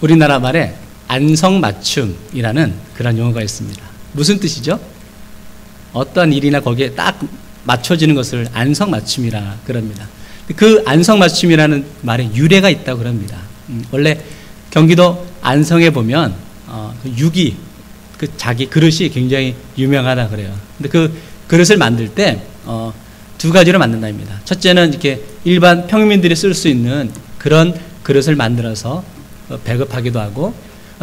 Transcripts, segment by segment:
우리나라 말에 안성맞춤이라는 그런 용어가 있습니다. 무슨 뜻이죠? 어떤 일이나 거기에 딱 맞춰지는 것을 안성맞춤이라 그럽니다. 그 안성맞춤이라는 말에 유래가 있다고 그럽니다. 원래 경기도 안성에 보면 그 유기, 그 자기 그릇이 굉장히 유명하다 그래요. 근데 그 그릇을 만들 때 두 가지로 만든답니다. 첫째는 이렇게 일반 평민들이 쓸 수 있는 그런 그릇을 만들어서 배급하기도 하고,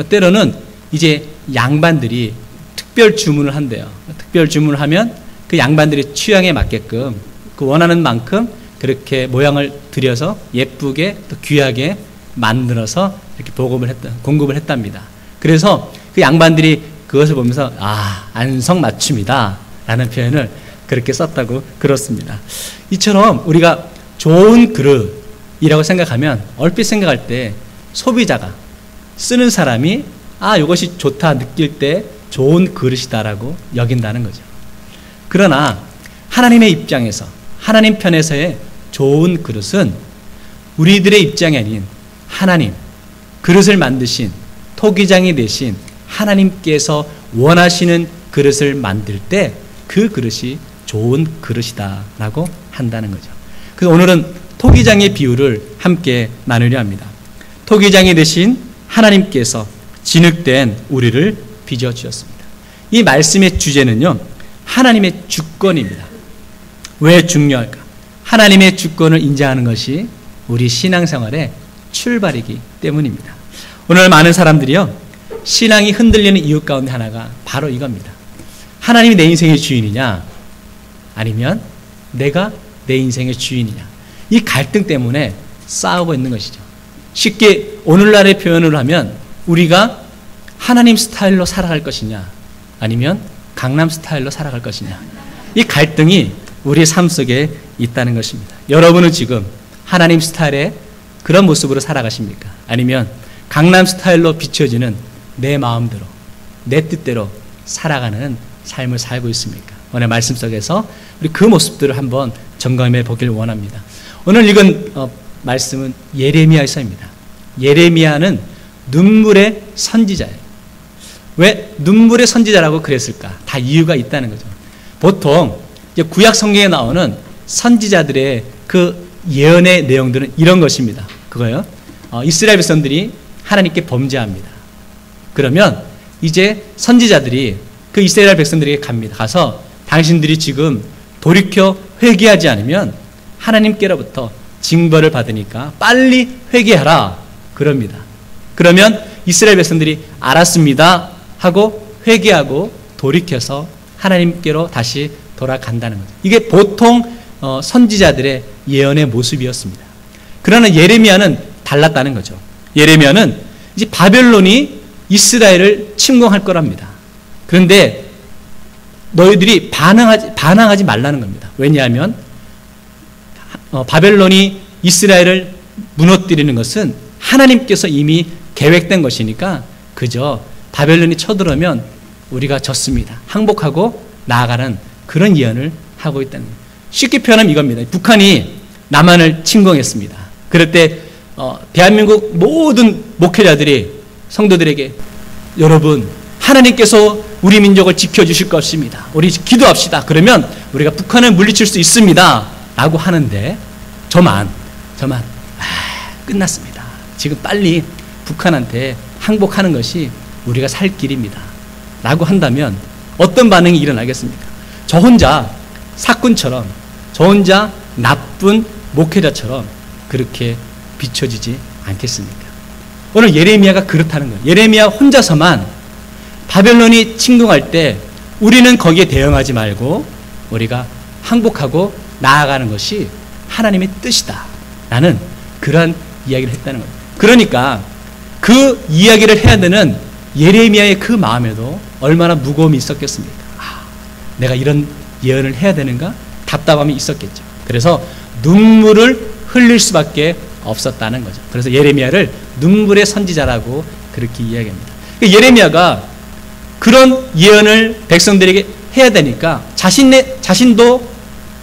때로는 이제 양반들이 특별 주문을 한대요. 특별 주문을 하면 그 양반들이 취향에 맞게끔 그 원하는 만큼 그렇게 모양을 들여서 예쁘게 또 귀하게 만들어서 이렇게 공급을 했답니다. 그래서 그 양반들이 그것을 보면서 안성맞춤이다 라는 표현을 그렇게 썼다고 그렇습니다. 이처럼 우리가 좋은 그릇이라고 생각하면 얼핏 생각할 때 소비자가 쓰는 사람이 이것이 좋다 느낄 때 좋은 그릇이다라고 여긴다는 거죠. 그러나 하나님의 입장에서, 하나님 편에서의 좋은 그릇은 우리들의 입장이 아닌 하나님, 그릇을 만드신 토기장이 되신 하나님께서 원하시는 그릇을 만들 때 그 그릇이 좋은 그릇이다라고 한다는 거죠. 그래서 오늘은 토기장의 비유를 함께 나누려 합니다. 토기장이 되신 하나님께서 진흙된 우리를 빚어주셨습니다. 이 말씀의 주제는요, 하나님의 주권입니다. 왜 중요할까? 하나님의 주권을 인정하는 것이 우리 신앙생활의 출발이기 때문입니다. 오늘 많은 사람들이요, 신앙이 흔들리는 이유 가운데 하나가 바로 이겁니다. 하나님이 내 인생의 주인이냐, 아니면 내가 내 인생의 주인이냐. 이 갈등 때문에 싸우고 있는 것이죠. 쉽게 오늘날의 표현으로 하면 우리가 하나님 스타일로 살아갈 것이냐, 아니면 강남 스타일로 살아갈 것이냐. 이 갈등이 우리의 삶 속에 있다는 것입니다. 여러분은 지금 하나님 스타일의 그런 모습으로 살아가십니까? 아니면 강남 스타일로 비춰지는 내 마음대로, 내 뜻대로 살아가는 삶을 살고 있습니까? 오늘 말씀 속에서 우리 그 모습들을 한번 점검해 보길 원합니다. 오늘 읽은 말씀은 예레미야서입니다. 예레미야는 눈물의 선지자예요. 왜 눈물의 선지자라고 그랬을까? 다 이유가 있다는 거죠. 보통 이제 구약 성경에 나오는 선지자들의 그 예언의 내용들은 이런 것입니다. 그거요. 이스라엘 백성들이 하나님께 범죄합니다. 그러면 이제 선지자들이 그 이스라엘 백성들에게 갑니다. 가서 당신들이 지금 돌이켜 회개하지 않으면 하나님께로부터 징벌을 받으니까 빨리 회개하라 그럽니다. 그러면 이스라엘 백성들이 알았습니다 하고 회개하고 돌이켜서 하나님께로 다시 돌아간다는 거죠. 이게 보통 선지자들의 예언의 모습이었습니다. 그러나 예레미야는 달랐다는 거죠. 예레미야는 이제 바벨론이 이스라엘을 침공할 거랍니다. 그런데 너희들이 반항하지 말라는 겁니다. 왜냐하면 바벨론이 이스라엘을 무너뜨리는 것은 하나님께서 이미 계획된 것이니까 그저 바벨론이 쳐들어오면 우리가 졌습니다. 항복하고 나아가는 그런 예언을 하고 있다는 거예요. 쉽게 표현하면 이겁니다. 북한이 남한을 침공했습니다. 그럴 때 대한민국 모든 목회자들이 성도들에게 여러분 하나님께서 우리 민족을 지켜주실 것입니다. 우리 기도합시다. 그러면 우리가 북한을 물리칠 수 있습니다. 라고 하는데 저만 끝났습니다. 지금 빨리 북한한테 항복하는 것이 우리가 살 길입니다. 라고 한다면 어떤 반응이 일어나겠습니까? 저 혼자 사꾼처럼, 저 혼자 나쁜 목회자처럼 그렇게 비춰지지 않겠습니까? 오늘 예레미야가 그렇다는 거예요. 예레미야 혼자서만 바벨론이 침공할 때 우리는 거기에 대응하지 말고 우리가 항복하고 나아가는 것이 하나님의 뜻이다 라는 그런 이야기를 했다는 거예요. 그러니까 그 이야기를 해야 되는 예레미야의 그 마음에도 얼마나 무거움이 있었겠습니까? 내가 이런 예언을 해야 되는가? 답답함이 있었겠죠. 그래서 눈물을 흘릴 수밖에 없었다는 거죠. 그래서 예레미야를 눈물의 선지자라고 그렇게 이야기합니다. 예레미야가 그런 예언을 백성들에게 해야 되니까 자신도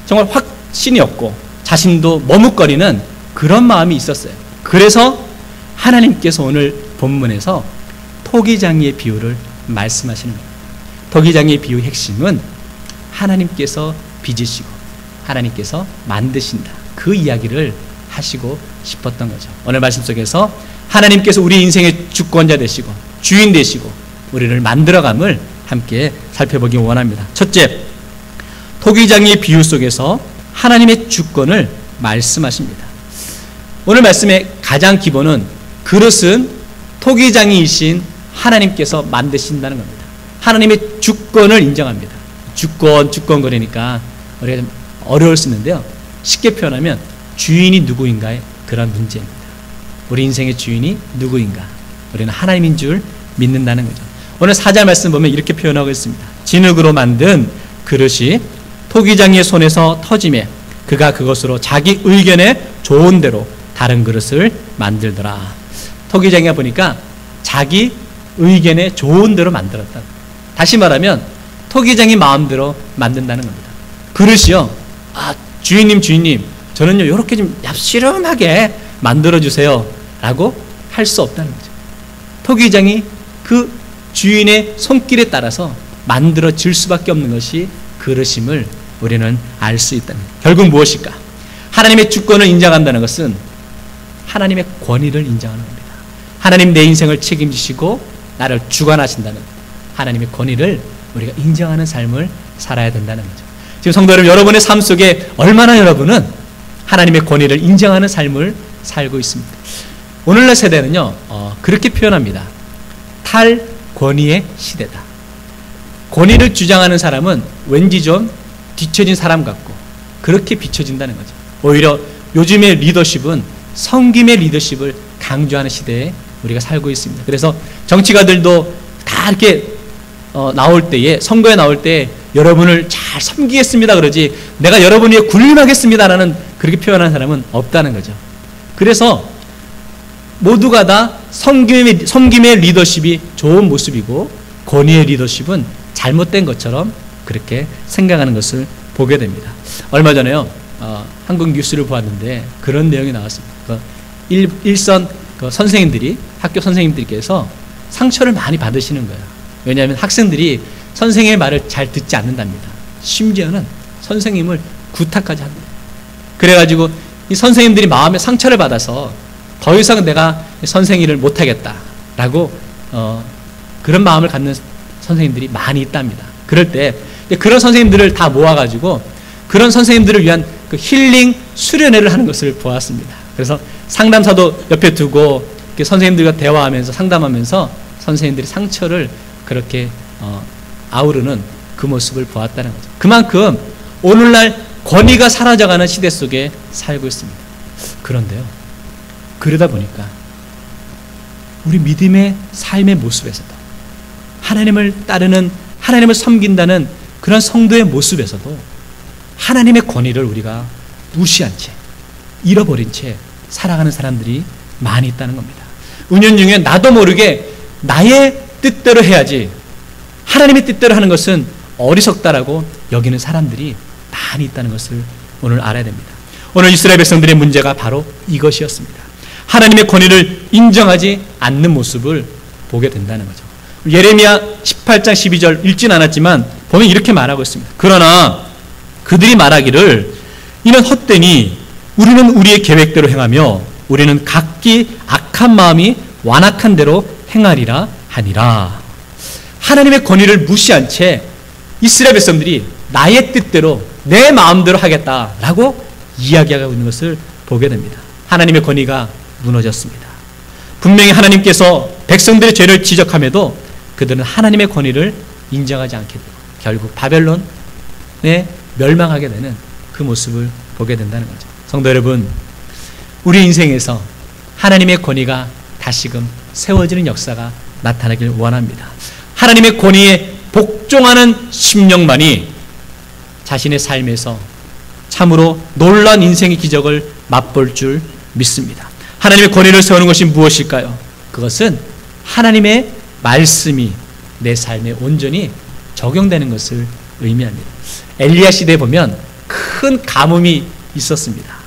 정말 확신이 없고 자신도 머뭇거리는 그런 마음이 있었어요. 그래서 하나님께서 오늘 본문에서 토기장이의 비유를 말씀하시는 겁니다. 토기장이의 비유의 핵심은 하나님께서 빚으시고 하나님께서 만드신다. 그 이야기를 하시고 싶었던 거죠. 오늘 말씀 속에서 하나님께서 우리 인생의 주권자 되시고 주인 되시고 우리를 만들어감을 함께 살펴보기 원합니다. 첫째, 토기장이의 비유 속에서 하나님의 주권을 말씀하십니다. 오늘 말씀의 가장 기본은 그릇은 토기장이이신 하나님께서 만드신다는 겁니다. 하나님의 주권을 인정합니다. 주권 그러니까 우리가 좀 어려울 수 있는데요. 쉽게 표현하면 주인이 누구인가의 그런 문제입니다. 우리 인생의 주인이 누구인가? 우리는 하나님인 줄 믿는다는 거죠. 오늘 4절 말씀 보면 이렇게 표현하고 있습니다. 진흙으로 만든 그릇이 토기장이의 손에서 터지매 그가 그것으로 자기 의견에 좋은 대로 다른 그릇을 만들더라. 토기장이가 보니까 자기 의견에 좋은 대로 만들었다. 다시 말하면 토기장이 마음대로 만든다는 겁니다. 그릇이요. 주인님 저는요 이렇게 좀 얍시름하게 만들어주세요 라고 할 수 없다는 거죠. 토기장이 그 주인의 손길에 따라서 만들어질 수밖에 없는 것이 그릇임을 우리는 알 수 있다는 거예요. 결국 무엇일까? 하나님의 주권을 인정한다는 것은 하나님의 권위를 인정하는 겁니다. 하나님 내 인생을 책임지시고 나를 주관하신다는 하나님의 권위를 우리가 인정하는 삶을 살아야 된다는 거죠. 지금 성도 여러분, 여러분의 삶 속에 얼마나 여러분은 하나님의 권위를 인정하는 삶을 살고 있습니다. 오늘날 세대는요 그렇게 표현합니다. 탈권위의 시대다. 권위를 주장하는 사람은 왠지 좀 뒤처진 사람 같고 그렇게 비춰진다는 거죠. 오히려 요즘의 리더십은 섬김의 리더십을 강조하는 시대에 우리가 살고 있습니다. 그래서 정치가들도 다 이렇게 나올 때에, 선거에 나올 때 여러분을 잘 섬기겠습니다 그러지 내가 여러분 위에 군림하겠습니다라는 그렇게 표현하는 사람은 없다는 거죠. 그래서 모두가 다 섬김의 리더십이 좋은 모습이고 권위의 리더십은 잘못된 것처럼 그렇게 생각하는 것을 보게 됩니다. 얼마 전에요 한국 뉴스를 보았는데 그런 내용이 나왔습니다. 일선 선생님들이, 학교 선생님들께서 상처를 많이 받으시는 거예요. 왜냐하면 학생들이 선생님의 말을 잘 듣지 않는답니다. 심지어는 선생님을 구타까지 합니다. 그래가지고 이 선생님들이 마음에 상처를 받아서 더 이상 내가 선생님을 못하겠다라고 그런 마음을 갖는 선생님들이 많이 있답니다. 그럴 때 그런 선생님들을 다 모아가지고 그런 선생님들을 위한 그 힐링 수련회를 하는 것을 보았습니다. 그래서 상담사도 옆에 두고 선생님들과 대화하면서 상담하면서 선생님들이 상처를 그렇게 아우르는 그 모습을 보았다는 거죠. 그만큼 오늘날 권위가 사라져가는 시대 속에 살고 있습니다. 그런데요, 그러다 보니까 우리 믿음의 삶의 모습에서도 하나님을 따르는, 하나님을 섬긴다는 그런 성도의 모습에서도 하나님의 권위를 우리가 무시한 채, 잃어버린 채 살아가는 사람들이 많이 있다는 겁니다. 은연중에 나도 모르게 나의 뜻대로 해야지 하나님의 뜻대로 하는 것은 어리석다라고 여기는 사람들이 많이 있다는 것을 오늘 알아야 됩니다. 오늘 이스라엘 백성들의 문제가 바로 이것이었습니다. 하나님의 권위를 인정하지 않는 모습을 보게 된다는 거죠. 예레미야 18장 12절 읽진 않았지만 보면 이렇게 말하고 있습니다. 그러나 그들이 말하기를 이는 헛되니 우리는 우리의 계획대로 행하며 우리는 각기 악한 마음이 완악한 대로 행하리라 하니라. 하나님의 권위를 무시한 채 이스라엘 백성들이 나의 뜻대로 내 마음대로 하겠다라고 이야기하고 있는 것을 보게 됩니다. 하나님의 권위가 무너졌습니다. 분명히 하나님께서 백성들의 죄를 지적함에도 그들은 하나님의 권위를 인정하지 않게 되고 결국 바벨론에 멸망하게 되는 그 모습을 보게 된다는 거죠. 성도 여러분, 우리 인생에서 하나님의 권위가 다시금 세워지는 역사가 나타나길 원합니다. 하나님의 권위에 복종하는 심령만이 자신의 삶에서 참으로 놀라운 인생의 기적을 맛볼 줄 믿습니다. 하나님의 권위를 세우는 것이 무엇일까요? 그것은 하나님의 말씀이 내 삶에 온전히 적용되는 것을 의미합니다. 엘리야 시대에 보면 큰 가뭄이 있었습니다.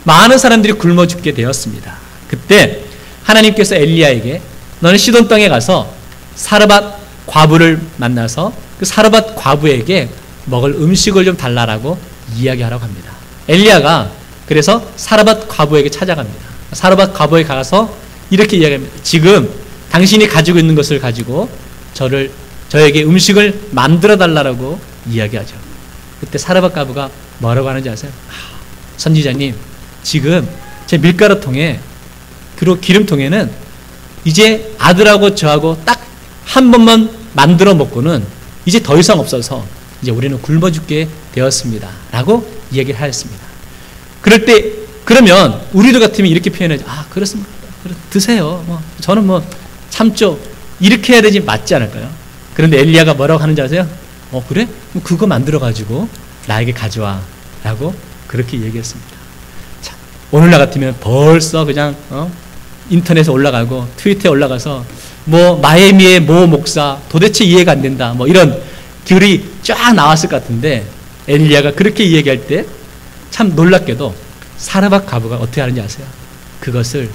많은 사람들이 굶어 죽게 되었습니다. 그때 하나님께서 엘리야에게 너는 시돈 땅에 가서 사르밧 과부를 만나서 그 사르밧 과부에게 먹을 음식을 좀 달라라고 이야기하라고 합니다. 엘리야가 그래서 사르밧 과부에게 찾아갑니다. 사르밧 과부에 가서 이렇게 이야기합니다. 지금 당신이 가지고 있는 것을 가지고 저에게 음식을 만들어 달라고 이야기하죠. 그때 사르밧 과부가 뭐라고 하는지 아세요? 선지자님, 지금 제 밀가루통에 그리고 기름통에는 이제 아들하고 저하고 딱 한 번만 만들어 먹고는 이제 더 이상 없어서 이제 우리는 굶어 죽게 되었습니다 라고 얘기를 하였습니다. 그럴 때 그러면 우리들 같으면 이렇게 표현하죠. 그렇습니다. 드세요. 저는 참죠. 이렇게 해야 되지 맞지 않을까요? 그런데 엘리야가 뭐라고 하는지 아세요? 그래? 그거 만들어 가지고 나에게 가져와 라고 그렇게 얘기했습니다. 자, 오늘날 같으면 벌써 그냥 인터넷에 올라가고 트위터에 올라가서 마이애미의 모 목사 도대체 이해가 안 된다 이런 글이 쫙 나왔을 것 같은데 엘리야가 그렇게 얘기할 때 참 놀랍게도 사르밧 과부가 어떻게 하는지 아세요? 그것을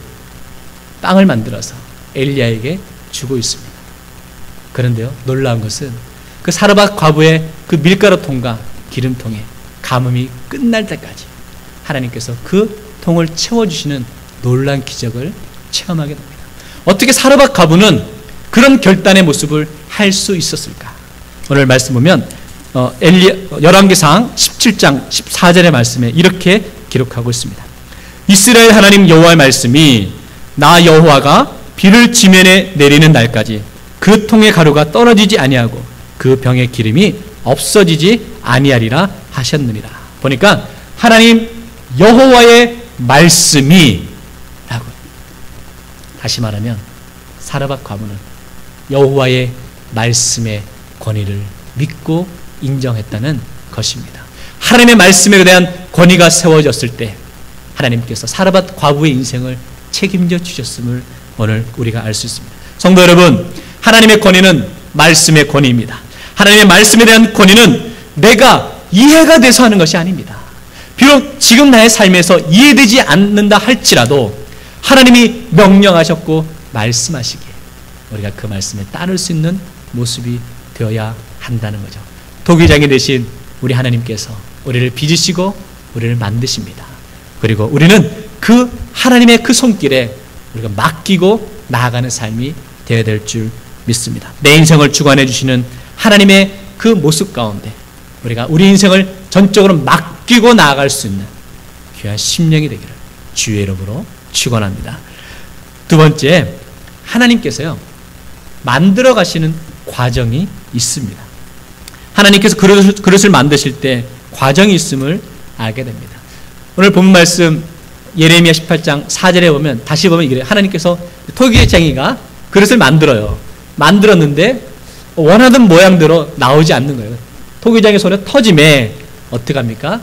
빵을 만들어서 엘리야에게 주고 있습니다. 그런데요, 놀라운 것은 그 사르밧 과부의 그 밀가루통과 기름통에 가뭄이 끝날 때까지 하나님께서 그 통을 채워주시는 놀라운 기적을 체험하게 됩니다. 어떻게 사르밧 과부는 그런 결단의 모습을 할 수 있었을까? 오늘 말씀 보면 열왕기상 17장 14절의 말씀에 이렇게 기록하고 있습니다. 이스라엘 하나님 여호와의 말씀이 나 여호와가 비를 지면에 내리는 날까지 그 통의 가루가 떨어지지 아니하고 그 병의 기름이 없어지지 아니하리라 하셨느니라. 보니까 하나님 여호와의 말씀이 라고, 다시 말하면 사르밧 과부는 여호와의 말씀의 권위를 믿고 인정했다는 것입니다. 하나님의 말씀에 대한 권위가 세워졌을 때 하나님께서 사르밧 과부의 인생을 책임져 주셨음을 오늘 우리가 알 수 있습니다. 성도 여러분, 하나님의 권위는 말씀의 권위입니다. 하나님의 말씀에 대한 권위는 내가 이해가 돼서 하는 것이 아닙니다. 비록 지금 나의 삶에서 이해되지 않는다 할지라도 하나님이 명령하셨고 말씀하시기에 우리가 그 말씀에 따를 수 있는 모습이 되어야 한다는 거죠. 도기장이 되신 우리 하나님께서 우리를 빚으시고 우리를 만드십니다. 그리고 우리는 그 하나님의 그 손길에 우리가 맡기고 나아가는 삶이 되어야 될 줄 믿습니다. 내 인생을 주관해 주시는 하나님의 그 모습 가운데 우리가 우리 인생을 전적으로 맡기고 나아갈 수 있는 귀한 심령이 되기를 주의 이름으로 축원합니다. 두 번째, 하나님께서요 만들어 가시는 과정이 있습니다. 하나님께서 그릇을 만드실 때 과정이 있음을 알게 됩니다. 오늘 본 말씀 예레미야 18장 4절에 보면 다시 보면 이래요. 하나님께서 토기장이가 그릇을 만들어요. 만들었는데 원하던 모양대로 나오지 않는 거예요. 토기장이 손에 터짐에 어떻게 합니까?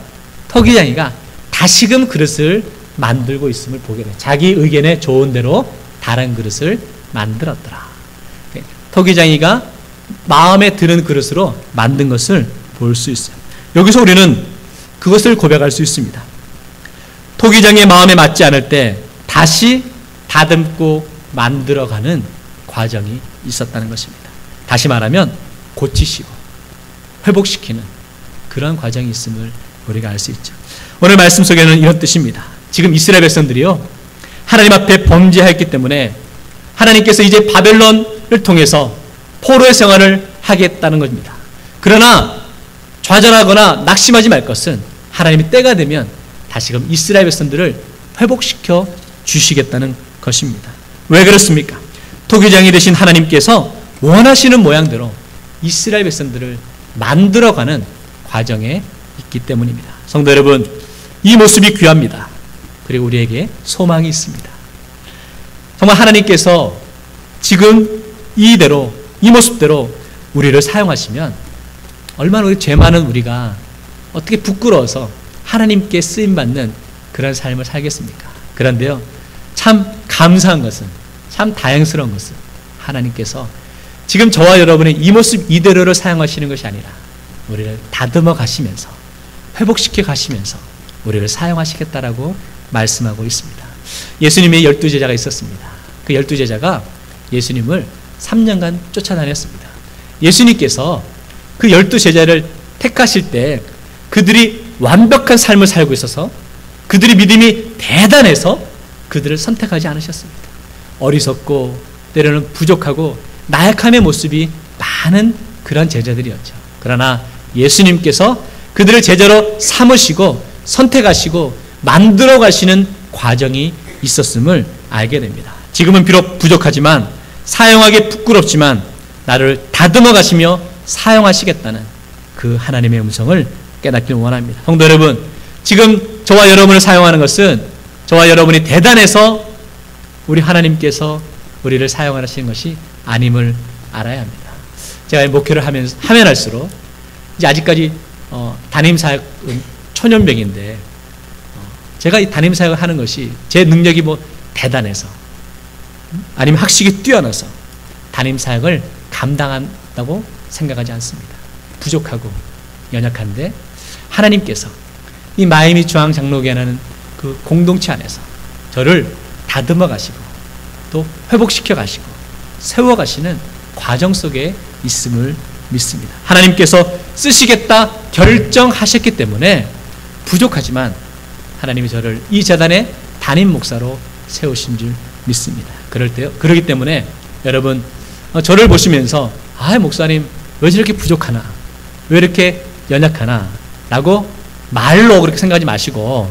토기장이가 다시금 그릇을 만들고 있음을 보게 돼요. 자기 의견에 좋은 대로 다른 그릇을 만들었더라. 토기장이가 마음에 드는 그릇으로 만든 것을 볼 수 있어요. 여기서 우리는 그것을 고백할 수 있습니다. 토기장의 마음에 맞지 않을 때 다시 다듬고 만들어가는 과정이 있었다는 것입니다. 다시 말하면 고치시고 회복시키는 그런 과정이 있음을 우리가 알 수 있죠. 오늘 말씀 속에는 이런 뜻입니다. 지금 이스라엘 백성들이요 하나님 앞에 범죄했기 때문에 하나님께서 이제 바벨론을 통해서 포로의 생활을 하겠다는 겁니다. 그러나 좌절하거나 낙심하지 말 것은 하나님이 때가 되면 다시금 이스라엘 백성들을 회복시켜 주시겠다는 것입니다. 왜 그렇습니까? 토기장이 되신 하나님께서 원하시는 모양대로 이스라엘 백성들을 만들어가는 과정에 있기 때문입니다. 성도 여러분, 이 모습이 귀합니다. 그리고 우리에게 소망이 있습니다. 정말 하나님께서 지금 이대로 이 모습대로 우리를 사용하시면 얼마나 우리 죄 많은 우리가 어떻게 부끄러워서 하나님께 쓰임받는 그런 삶을 살겠습니까? 그런데요 참 감사한 것은, 참 다행스러운 것은 하나님께서 지금 저와 여러분의 이 모습 이대로를 사용하시는 것이 아니라 우리를 다듬어 가시면서 회복시켜 가시면서 우리를 사용하시겠다라고 말씀하고 있습니다. 예수님의 12제자가 있었습니다. 그 12제자가 예수님을 3년간 쫓아다녔습니다. 예수님께서 그 12제자를 택하실 때 그들이 완벽한 삶을 살고 있어서 그들의 믿음이 대단해서 그들을 선택하지 않으셨습니다. 어리석고 때로는 부족하고 나약함의 모습이 많은 그런 제자들이었죠. 그러나 예수님께서 그들을 제자로 삼으시고 선택하시고 만들어 가시는 과정이 있었음을 알게 됩니다. 지금은 비록 부족하지만 사용하기 부끄럽지만 나를 다듬어 가시며 사용하시겠다는 그 하나님의 음성을 깨닫길 원합니다. 성도 여러분, 지금 저와 여러분을 사용하는 것은 저와 여러분이 대단해서 우리 하나님께서 우리를 사용하시는 것이 아님을 알아야 합니다. 제가 목회를 하면 할수록 이제 아직까지 담임사역은 초년병인데 제가 이 담임사역을 하는 것이 제 능력이 뭐 대단해서 아니면 학식이 뛰어나서 담임사역을 감당한다고 생각하지 않습니다. 부족하고 연약한데 하나님께서 이 마이미 중앙 장로교회라는 그 공동체 안에서 저를 다듬어 가시고 또 회복시켜 가시고 세워 가시는 과정 속에 있음을 믿습니다. 하나님께서 쓰시겠다 결정하셨기 때문에 부족하지만 하나님이 저를 이 재단의 담임 목사로 세우신 줄 믿습니다. 그러기 때문에 여러분 저를 보시면서 목사님 왜 저렇게 부족하나, 왜 이렇게 연약하나 라고 말로 그렇게 생각하지 마시고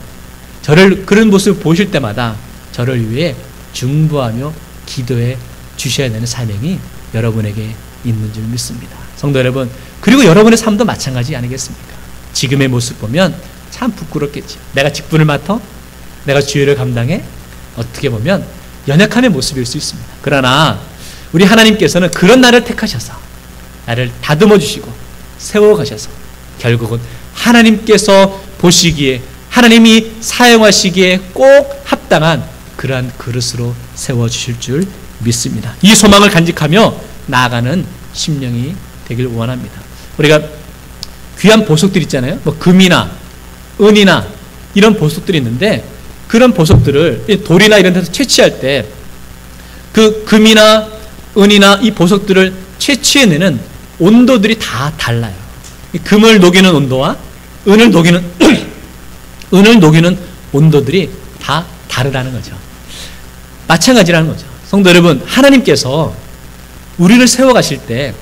저를 그런 모습을 보실 때마다 저를 위해 중보하며 기도해 주셔야 되는 사명이 여러분에게 있는 줄 믿습니다. 성도 여러분, 그리고 여러분의 삶도 마찬가지 아니겠습니까? 지금의 모습 보면 참 부끄럽겠죠. 내가 직분을 맡아? 내가 주의를 감당해? 어떻게 보면 연약함의 모습일 수 있습니다. 그러나 우리 하나님께서는 그런 나를 택하셔서 나를 다듬어 주시고 세워 가셔서 결국은 하나님께서 보시기에 하나님이 사용하시기에 꼭 합당한 그러한 그릇으로 세워주실 줄 믿습니다. 이 소망을 간직하며 나아가는 심령이 되길 원합니다. 우리가 귀한 보석들 있잖아요. 뭐 금이나 은이나 이런 보석들이 있는데 그런 보석들을 돌이나 이런 데서 채취할 때 그 금이나 은이나 이 보석들을 채취해내는 온도들이 다 달라요. 금을 녹이는 온도와 은을 녹이는 온도들이 다 다르다는 거죠. 마찬가지라는 거죠. 성도 여러분, 하나님께서 우리를 세워가실 때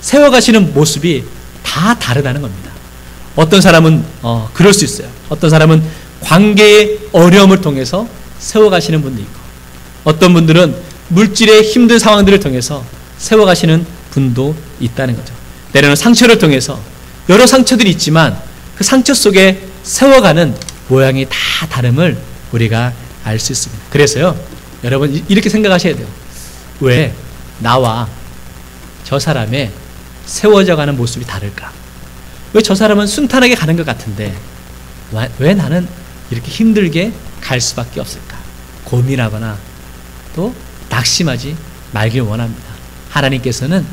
세워가시는 모습이 다 다르다는 겁니다. 어떤 사람은 그럴 수 있어요. 어떤 사람은 관계의 어려움을 통해서 세워가시는 분도 있고 어떤 분들은 물질의 힘든 상황들을 통해서 세워가시는 분도 있다는 거죠. 때로는 상처를 통해서 여러 상처들이 있지만 그 상처 속에 세워가는 모양이 다 다름을 우리가 알 수 있습니다. 그래서요, 여러분 이렇게 생각하셔야 돼요. 왜 나와 저 사람의 세워져 가는 모습이 다를까? 왜 저 사람은 순탄하게 가는 것 같은데 왜 나는 이렇게 힘들게 갈 수밖에 없을까? 고민하거나 또 낙심하지 말길 원합니다. 하나님께서는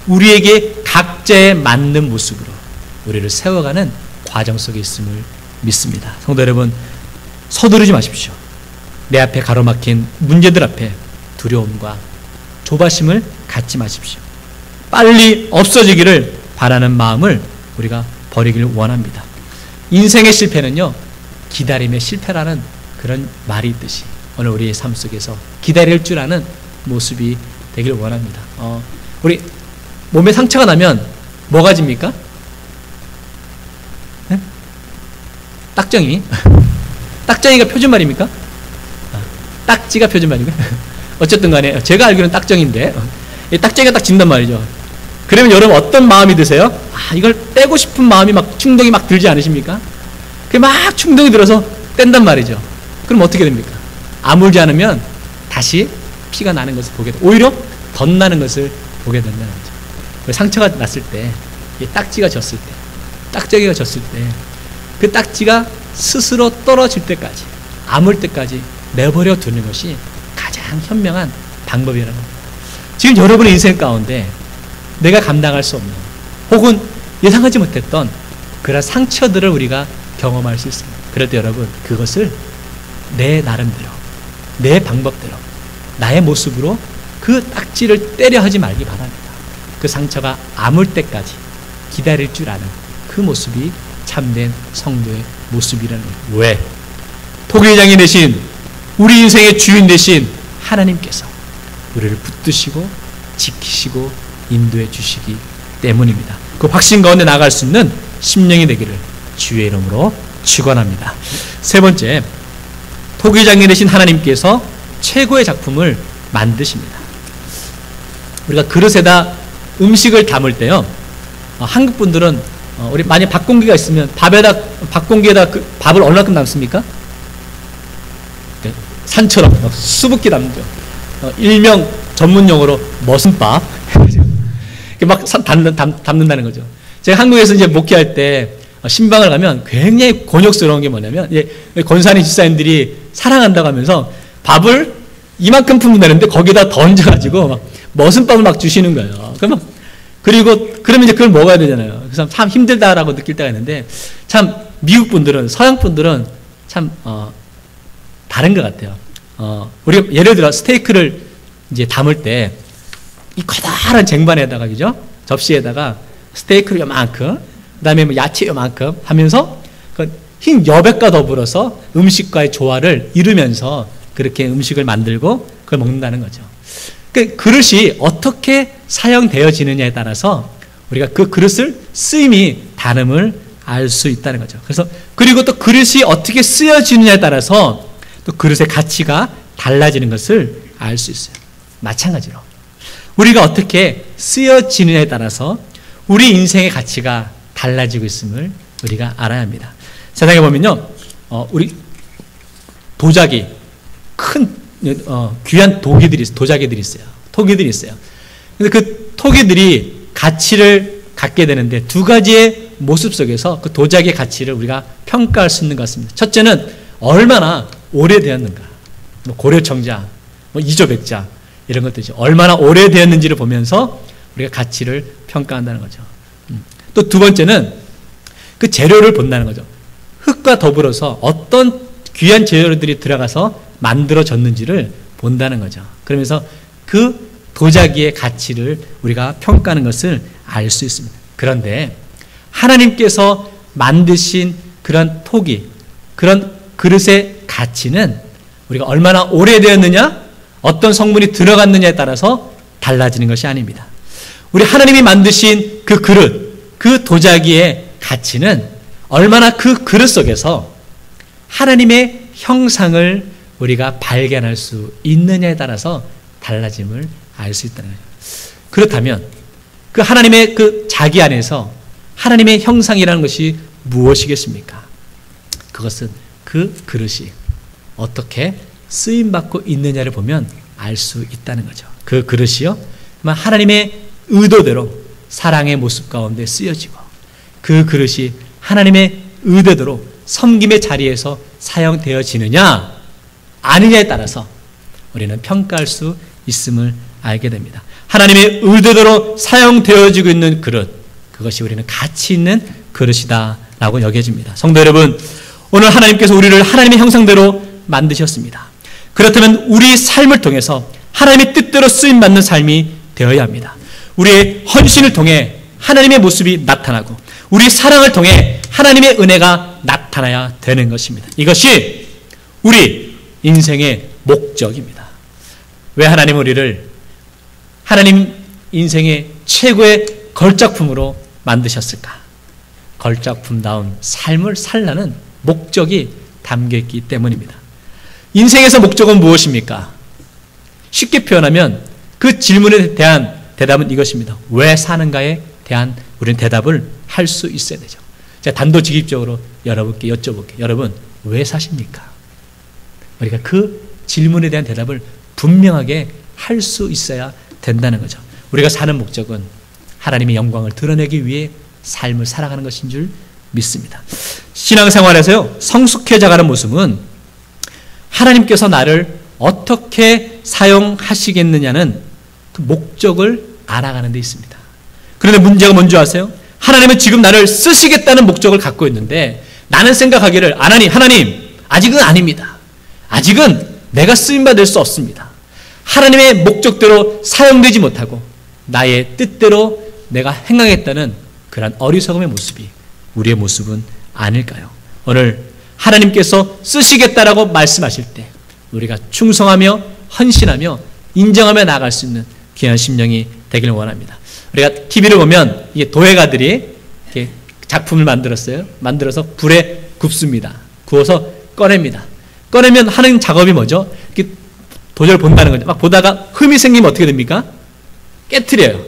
우리에게 각자에 맞는 모습으로 우리를 세워가는 과정 속에 있음을 믿습니다. 성도 여러분, 서두르지 마십시오. 내 앞에 가로막힌 문제들 앞에 두려움과 조바심을 갖지 마십시오. 빨리 없어지기를 바라는 마음을 우리가 버리길 원합니다. 인생의 실패는요, 기다림의 실패라는 그런 말이 있듯이 오늘 우리의 삶 속에서 기다릴 줄 아는 모습이 되길 원합니다. 우리 몸에 상처가 나면 뭐가 집니까? 네? 딱정이? 딱정이가 표준말입니까? 딱지가 표준말인가? 어쨌든 간에 제가 알기로는 딱정인데 딱정이가 딱 진단 말이죠. 그러면 여러분 어떤 마음이 드세요? 이걸 떼고 싶은 마음이 막 충동이 막 들지 않으십니까? 그게 막 충동이 들어서 뗀단 말이죠. 그럼 어떻게 됩니까? 아물지 않으면 다시 피가 나는 것을 보게 되고 오히려 덧나는 것을 보게 된다는 거죠. 상처가 났을 때, 딱지가 졌을 때, 딱정이가 졌을 때 그 딱지가 스스로 떨어질 때까지, 아물 때까지 내버려 두는 것이 가장 현명한 방법이라는 겁니다. 지금 여러분의 인생 가운데 내가 감당할 수 없는 혹은 예상하지 못했던 그런 상처들을 우리가 경험할 수 있습니다. 그럴 때 여러분, 그것을 내 나름대로, 내 방법대로, 나의 모습으로 그 딱지를 때려 하지 말기 바랍니다. 그 상처가 아물 때까지 기다릴 줄 아는 그 모습이 참된 성도의 모습이라는 거예요. 왜? 토기장이 되신 우리 인생의 주인 되신 하나님께서 우리를 붙드시고 지키시고 인도해 주시기 때문입니다. 그 확신 가운데 나갈 수 있는 심령이 되기를 주의 이름으로 축원합니다. 세 번째, 토기장이 되신 하나님께서 최고의 작품을 만드십니다. 우리가 그릇에다 음식을 담을 때요, 한국 분들은 우리 만약 밥공기가 있으면 밥공기에다 그 밥을 얼마큼 담습니까? 산처럼 수북히 담죠. 일명 전문용어로 머슴밥 막 담는다는 거죠. 제가 한국에서 이제 목회할 때 신방을 가면 굉장히 곤욕스러운 게 뭐냐면, 권사님 집사님들이 사랑한다고 하면서 밥을 이만큼 품는다는데 거기다 던져가지고 막 머슴밥을 막 주시는 거예요. 그러면 이제 그걸 먹어야 되잖아요. 그래서 참 힘들다라고 느낄 때가 있는데, 참 미국 분들은, 서양 분들은 참 다른 것 같아요. 우리가 예를 들어 스테이크를 이제 담을 때 이 커다란 쟁반에다가, 그죠? 접시에다가 스테이크를 요만큼, 그 다음에 뭐 야채 요만큼 하면서 흰 여백과 더불어서 음식과의 조화를 이루면서 그렇게 음식을 만들고 그걸 먹는다는 거죠. 그 그릇이 어떻게 사용되어지느냐에 따라서 우리가 그 그릇을 쓰임이 다름을 알 수 있다는 거죠. 그리고 또 그릇이 어떻게 쓰여지느냐에 따라서 또 그릇의 가치가 달라지는 것을 알 수 있어요. 마찬가지로 우리가 어떻게 쓰여지느냐에 따라서 우리 인생의 가치가 달라지고 있음을 우리가 알아야 합니다. 세상에 보면요, 우리 도자기, 큰 귀한 도자기들이 있어요. 토기들이 있어요. 근데 그 토기들이 가치를 갖게 되는데 두 가지의 모습 속에서 그 도자기의 가치를 우리가 평가할 수 있는 것 같습니다. 첫째는 얼마나 오래되었는가, 고려청자, 이조백자 이런 것들이죠. 얼마나 오래되었는지를 보면서 우리가 가치를 평가한다는 거죠. 또 두 번째는 그 재료를 본다는 거죠. 흙과 더불어서 어떤 귀한 재료들이 들어가서 만들어졌는지를 본다는 거죠. 그러면서 그 도자기의 가치를 우리가 평가하는 것을 알 수 있습니다. 그런데 하나님께서 만드신 그런 토기, 그런 그릇의 가치는 우리가 얼마나 오래되었느냐, 어떤 성분이 들어갔느냐에 따라서 달라지는 것이 아닙니다. 우리 하나님이 만드신 그 그릇, 그 도자기의 가치는 얼마나 그 그릇 속에서 하나님의 형상을 우리가 발견할 수 있느냐에 따라서 달라짐을 알 수 있다는 거죠. 그렇다면 그 하나님의 그 자기 안에서 하나님의 형상이라는 것이 무엇이겠습니까? 그것은 그 그릇이 어떻게 쓰임받고 있느냐를 보면 알 수 있다는 거죠. 그 그릇이요, 하나님의 의도대로 사랑의 모습 가운데 쓰여지고 그 그릇이 하나님의 의도대로 섬김의 자리에서 사용되어지느냐 아니냐에 따라서 우리는 평가할 수 있음을 알게 됩니다. 하나님의 의도대로 사용되어지고 있는 그릇, 그것이 우리는 가치 있는 그릇이다라고 여겨집니다. 성도 여러분, 오늘 하나님께서 우리를 하나님의 형상대로 만드셨습니다. 그렇다면 우리 삶을 통해서 하나님의 뜻대로 쓰임받는 삶이 되어야 합니다. 우리의 헌신을 통해 하나님의 모습이 나타나고 우리 사랑을 통해 하나님의 은혜가 나타나야 되는 것입니다. 이것이 우리 인생의 목적입니다. 왜 하나님 우리를 하나님 인생의 최고의 걸작품으로 만드셨을까? 걸작품다운 삶을 살라는 목적이 담겨있기 때문입니다. 인생에서 목적은 무엇입니까? 쉽게 표현하면 그 질문에 대한 대답은 이것입니다. 왜 사는가에 대한 우리는 대답을 할 수 있어야 되죠. 제가 단도직입적으로 여러분께 여쭤볼게요. 여러분, 왜 사십니까? 우리가 그 질문에 대한 대답을 분명하게 할 수 있어야 된다는 거죠. 우리가 사는 목적은 하나님의 영광을 드러내기 위해 삶을 살아가는 것인 줄 믿습니다. 신앙생활에서요, 성숙해져가는 모습은 하나님께서 나를 어떻게 사용하시겠느냐는 그 목적을 알아가는 데 있습니다. 그런데 문제가 뭔지 아세요? 하나님은 지금 나를 쓰시겠다는 목적을 갖고 있는데 나는 생각하기를 하나님, 아직은 아닙니다. 아직은 내가 쓰임받을 수 없습니다. 하나님의 목적대로 사용되지 못하고 나의 뜻대로 내가 행하겠다는 그런 어리석음의 모습이 우리의 모습은 아닐까요? 오늘 하나님께서 쓰시겠다라고 말씀하실 때 우리가 충성하며 헌신하며 인정하며 나아갈 수 있는 귀한 심령이 되기를 원합니다. 우리가 TV를 보면 이게 도예가들이 이렇게 작품을 만들었어요. 만들어서 불에 굽습니다. 구워서 꺼냅니다. 꺼내면 하는 작업이 뭐죠? 이렇게 도저히 본다는 거죠. 막 보다가 흠이 생기면 어떻게 됩니까? 깨트려요.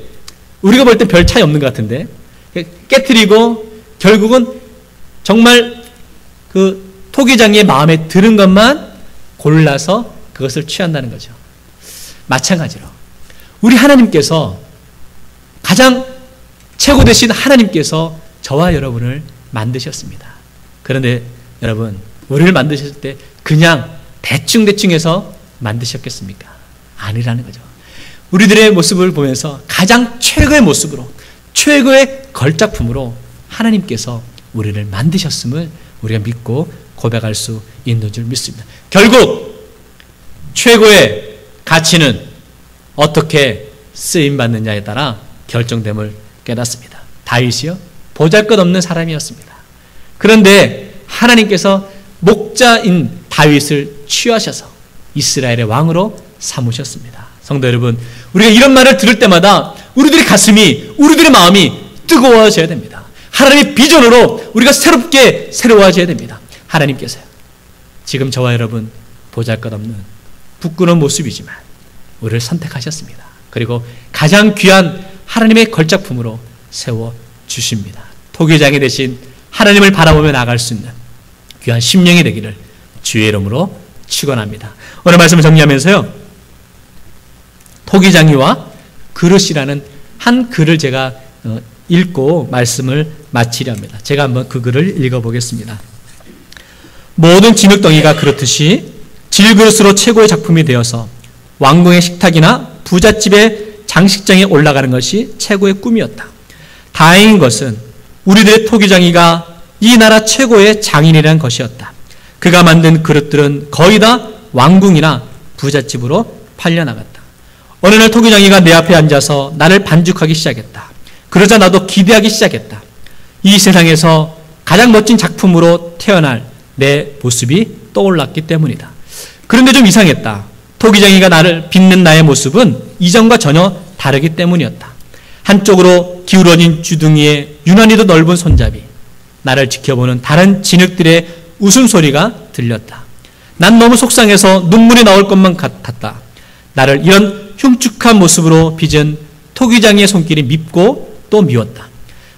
우리가 볼 땐 별 차이 없는 것 같은데 깨트리고 결국은 정말 그 토기장의 마음에 드는 것만 골라서 그것을 취한다는 거죠. 마찬가지로 우리 하나님께서 가장 최고 되신 하나님께서 저와 여러분을 만드셨습니다. 그런데 여러분 우리를 만드셨을 때 그냥 대충 해서 만드셨겠습니까? 아니라는 거죠. 우리들의 모습을 보면서 가장 최고의 모습으로 최고의 걸작품으로 하나님께서 우리를 만드셨음을 우리가 믿고 고백할 수 있는 줄 믿습니다. 결국 최고의 가치는 어떻게 쓰임받느냐에 따라 결정됨을 깨닫습니다. 다윗이요? 보잘것없는 사람이었습니다. 그런데 하나님께서 목자인 다윗을 취하셔서 이스라엘의 왕으로 삼으셨습니다. 성도 여러분, 우리가 이런 말을 들을 때마다 우리들의 가슴이, 우리들의 마음이 뜨거워져야 됩니다. 하나님의 비전으로 우리가 새로워져야 됩니다. 하나님께서요, 지금 저와 여러분 보잘것없는 부끄러운 모습이지만 우리를 선택하셨습니다. 그리고 가장 귀한 하나님의 걸작품으로 세워주십니다. 토기장이 되신 하나님을 바라보며 나아갈 수 있는 귀한 심령이 되기를 주의 이름으로 축원합니다. 오늘 말씀을 정리하면서요, 토기장이와 그릇이라는 한 글을 제가 읽고 말씀을 마치려 합니다. 제가 한번 그 글을 읽어보겠습니다. 모든 진흙덩이가 그렇듯이 질그릇으로 최고의 작품이 되어서 왕궁의 식탁이나 부잣집의 장식장에 올라가는 것이 최고의 꿈이었다. 다행인 것은 우리들의 토기장이가 이 나라 최고의 장인이라는 것이었다. 그가 만든 그릇들은 거의 다 왕궁이나 부잣집으로 팔려나갔다. 어느 날 토기장이가 내 앞에 앉아서 나를 반죽하기 시작했다. 그러자 나도 기대하기 시작했다. 이 세상에서 가장 멋진 작품으로 태어날 내 모습이 떠올랐기 때문이다. 그런데 좀 이상했다. 토기장이가 나를 빚는 나의 모습은 이전과 전혀 다르기 때문이었다. 한쪽으로 기울어진 주둥이에 유난히도 넓은 손잡이, 나를 지켜보는 다른 진흙들의 웃음소리가 들렸다. 난 너무 속상해서 눈물이 나올 것만 같았다. 나를 이런 흉측한 모습으로 빚은 토기장이의 손길이 밉고 또 미웠다.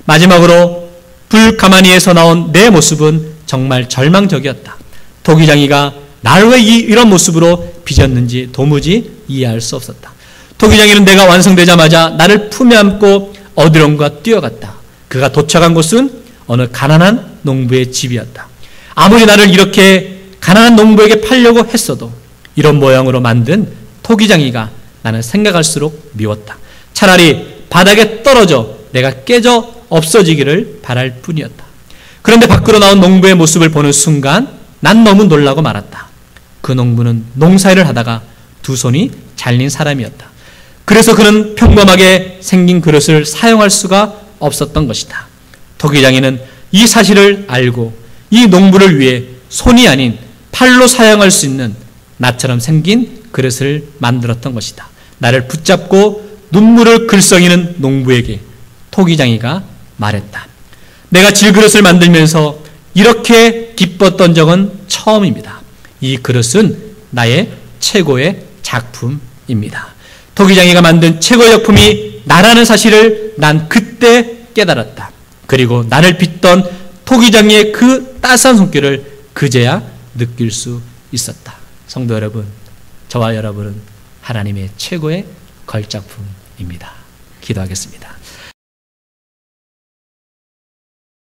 마지막으로 불가마니에서 나온 내 모습은 정말 절망적이었다. 토기장이가 나를 왜 이런 모습으로 빚었는지 도무지 이해할 수 없었다. 토기장이는 내가 완성되자마자 나를 품에 안고 어디론가 뛰어갔다. 그가 도착한 곳은 어느 가난한 농부의 집이었다. 아무리 나를 이렇게 가난한 농부에게 팔려고 했어도 이런 모양으로 만든 토기장이가 나는 생각할수록 미웠다. 차라리 바닥에 떨어져 내가 깨져 없어지기를 바랄 뿐이었다. 그런데 밖으로 나온 농부의 모습을 보는 순간 난 너무 놀라고 말았다. 그 농부는 농사일을 하다가 두 손이 잘린 사람이었다. 그래서 그는 평범하게 생긴 그릇을 사용할 수가 없었던 것이다. 토기장이는 이 사실을 알고 이 농부를 위해 손이 아닌 팔로 사용할 수 있는 나처럼 생긴 그릇을 만들었던 것이다. 나를 붙잡고 눈물을 글썽이는 농부에게 토기장이가 말했다. 내가 질그릇을 만들면서 이렇게 기뻤던 적은 처음입니다. 이 그릇은 나의 최고의 작품입니다. 토기장이가 만든 최고의 작품이 나라는 사실을 난 그때 깨달았다. 그리고 나를 빚던 토기장이의 그 따스한 손길을 그제야 느낄 수 있었다. 성도 여러분, 저와 여러분은 하나님의 최고의 걸작품입니다. 기도하겠습니다.